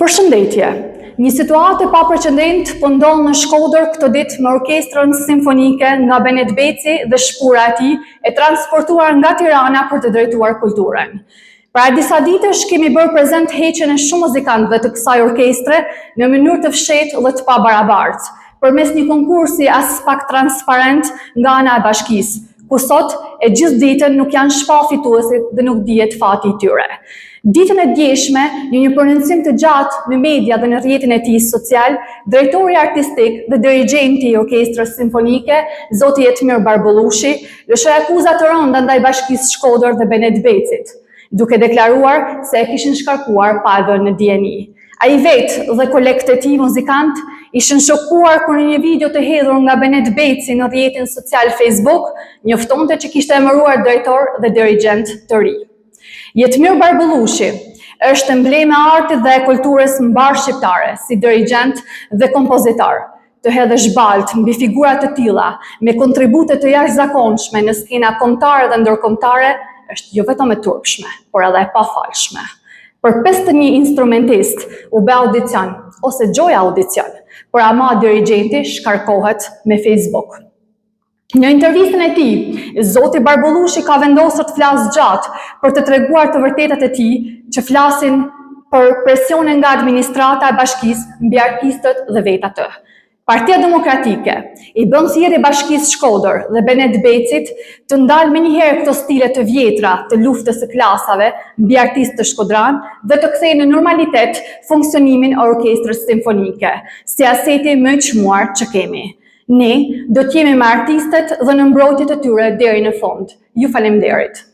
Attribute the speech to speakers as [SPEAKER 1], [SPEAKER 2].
[SPEAKER 1] Përshëndetje. Një situatë e papërqendent po ndodh në Shkodër këtë ditë me orkestrën simfonike nga Benet Beci dhe shpura e tij e transportuar nga Tirana për të drejtuar kulturën. Para disa ditësh kemi bërë prezent heqjen e shumë muzikantëve të kësaj orkestre në mënyrë të fshehtë dhe të pabarabartë, përmes një konkursi as pak transparent nga ana e bashkisë, ku sot e gjithë ditën nuk janë shpall fituesit dhe nuk dihet fati i tyre. Ditën e djeshme, në një prononcim të gjatë në media dhe në rrjetin e tij social, drejtori artistik dhe dirigjenti i orkestrës simfonike, zoti Jetmir Barbullushi, lëshoi akuza të rënda ndaj Bashkisë Shkodër dhe Benet Becit, duke deklaruar se e kishin shkarkuar pa dhënë në dieni. Ai vetë dhe kolegët e tij muzikant ishin shokuar kur në një video të hedhur nga Benet Beci në rrjetin social Facebook, njoftonte që kishte emëruar drejtor dhe dirigjent të ri. Jetmir Barbullushi është embleme e artit dhe e kulturës mbar shqiptare, si dirigjent dhe kompozitor. Të hedhësh baltë mbi figura të tilla, me kontribute të jashtëzakonshme në skena kombëtare dhe ndërkombëtare, është jo vetëm e turpshme, por edhe e pafalshme. Për 51 instrumentist u bë audicion, ose gjoja audicion, por ama dirigjenti shkarkohet me Facebook. Në intervistën e tij, zoti Barbullushi ka vendosur të flasë gjatë për të treguar të vërtetat e tij që flasin për presione nga administrata e bashkisë mbi artistët dhe vetë atë. Partia Demokratike i bën thirrje Bashkisë Shkodër dhe Benet Becit të ndalë menjëherë këto stile të vjetra të luftës së klasave mbi artistë të shkodran dhe të kthejë në normalitet funksionimin e orkestrës simfonike, si aseti më i çmuar që kemi. Ne do të jemi me artistët dhe në mbrojtjet e tyre deri në fund. Ju faleminderit.